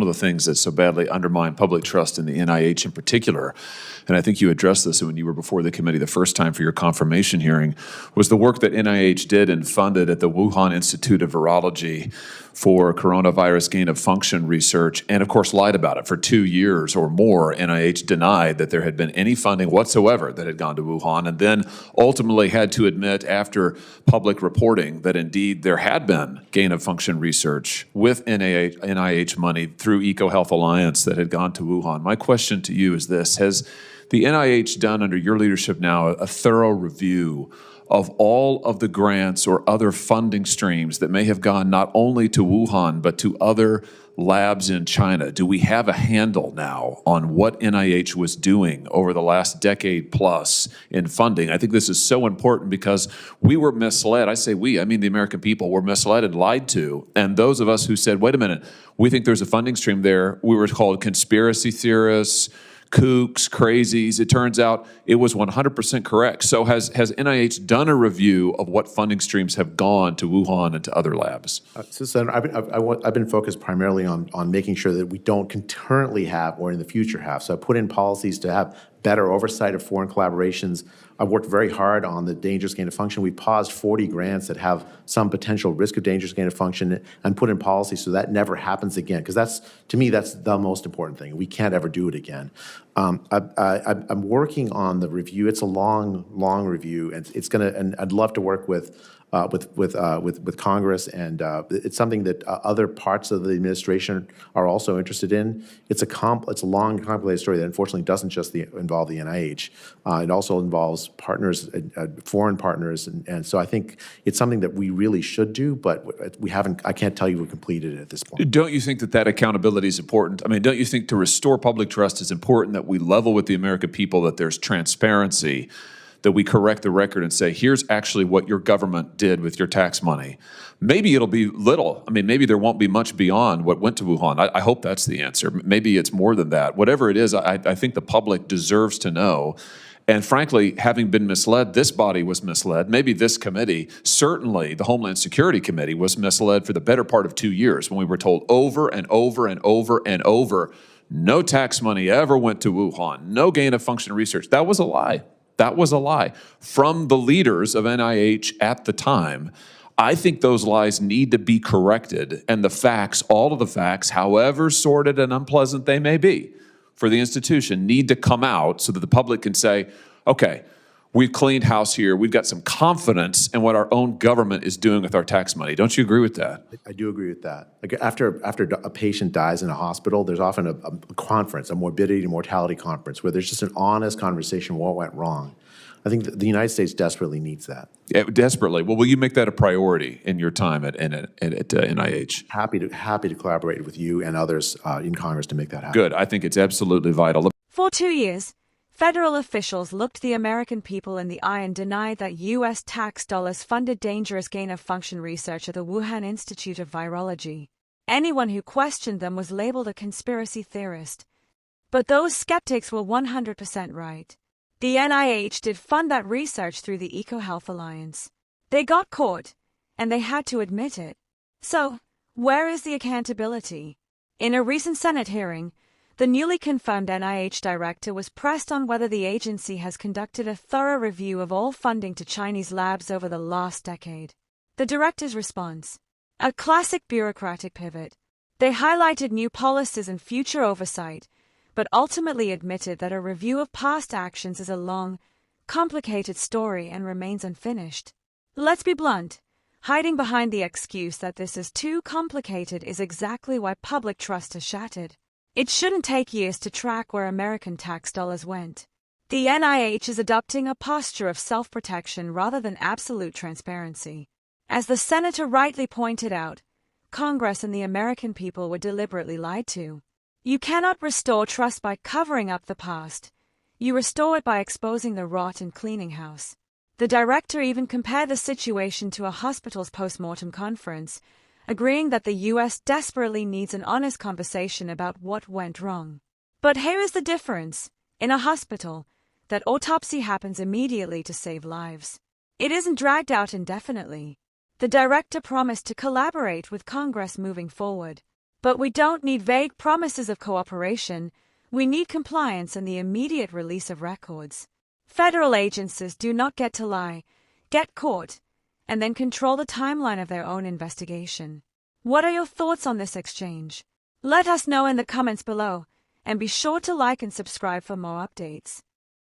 one of the things that so badly undermined public trust in the NIH in particular, and I think you addressed this when you were before the committee the first time for your confirmation hearing, was the work that NIH did and funded at the Wuhan Institute of Virology for coronavirus gain-of-function research, and of course lied about it. For 2 years or more, NIH denied that there had been any funding whatsoever that had gone to Wuhan, and then ultimately had to admit after public reporting that indeed there had been gain-of-function research with NIH money through EcoHealth Alliance that had gone to Wuhan. My question to you is this: has the NIH done under your leadership now a thorough review of all of the grants or other funding streams that may have gone not only to Wuhan, but to other labs in China? Do we have a handle now on what NIH was doing over the last decade plus in funding? I think this is so important because we were misled. I say we, I mean the American people were misled and lied to. And those of us who said, wait a minute, we think there's a funding stream there, we were called conspiracy theorists, kooks, crazies. It turns out it was 100% correct. So has NIH done a review of what funding streams have gone to Wuhan and to other labs? So I've been focused primarily on making sure that we don't currently have or in the future have. So I put in policies to have better oversight of foreign collaborations. I've worked very hard on the dangerous gain of function. We paused 40 grants that have some potential risk of dangerous gain of function and put in policy so that never happens again. Because to me, that's the most important thing. We can't ever do it again. I'm working on the review. It's a long review, and and I'd love to work with Congress, and it's something that other parts of the administration are also interested in. It's a long, complicated story that unfortunately doesn't just involve the NIH. It also involves partners, foreign partners, and so I think it's something that we really should do, but we haven't. I can't tell you we completed it at this point. Don't you think that accountability is important? I mean, don't you think to restore public trust is important that we level with the American people, that there's transparency, that we correct the record and say, here's actually what your government did with your tax money? Maybe it'll be little. I mean, maybe there won't be much beyond what went to Wuhan. I hope that's the answer. Maybe it's more than that. Whatever it is, I think the public deserves to know. And frankly, having been misled, this body was misled. Maybe this committee, certainly the Homeland Security Committee, was misled for the better part of 2 years when we were told over and over and over and over, no tax money ever went to Wuhan, no gain of function research. That was a lie. That was a lie from the leaders of NIH at the time. I think those lies need to be corrected, and the facts, all of the facts, however sordid and unpleasant they may be for the institution, need to come out so that the public can say, okay, we've cleaned house here. We've got some confidence in what our own government is doing with our tax money. Don't you agree with that? I do agree with that. Like after a patient dies in a hospital, there's often a conference, a morbidity and mortality conference, where there's just an honest conversation of what went wrong. I think the United States desperately needs that. Yeah, desperately. Well, will you make that a priority in your time at NIH? Happy to collaborate with you and others in Congress to make that happen. Good. I think it's absolutely vital. For 2 years, federal officials looked the American people in the eye and denied that U.S. tax dollars funded dangerous gain-of-function research at the Wuhan Institute of Virology. Anyone who questioned them was labeled a conspiracy theorist. But those skeptics were 100% right. The NIH did fund that research through the EcoHealth Alliance. They got caught, and they had to admit it. So, where is the accountability? In a recent Senate hearing, the newly confirmed NIH director was pressed on whether the agency has conducted a thorough review of all funding to Chinese labs over the last decade. The director's response: a classic bureaucratic pivot. They highlighted new policies and future oversight, but ultimately admitted that a review of past actions is a long, complicated story and remains unfinished. Let's be blunt. Hiding behind the excuse that this is too complicated is exactly why public trust is shattered. It shouldn't take years to track where American tax dollars went. The NIH is adopting a posture of self-protection rather than absolute transparency. As the senator rightly pointed out, Congress and the American people were deliberately lied to. You cannot restore trust by covering up the past. You restore it by exposing the rot and cleaning house. The director even compared the situation to a hospital's post-mortem conference, agreeing that the U.S. desperately needs an honest conversation about what went wrong. But here is the difference. In a hospital, that autopsy happens immediately to save lives. It isn't dragged out indefinitely. The director promised to collaborate with Congress moving forward. But we don't need vague promises of cooperation. We need compliance and the immediate release of records. Federal agencies do not get to lie, get caught, and then control the timeline of their own investigation. What are your thoughts on this exchange? Let us know in the comments below, and be sure to like and subscribe for more updates.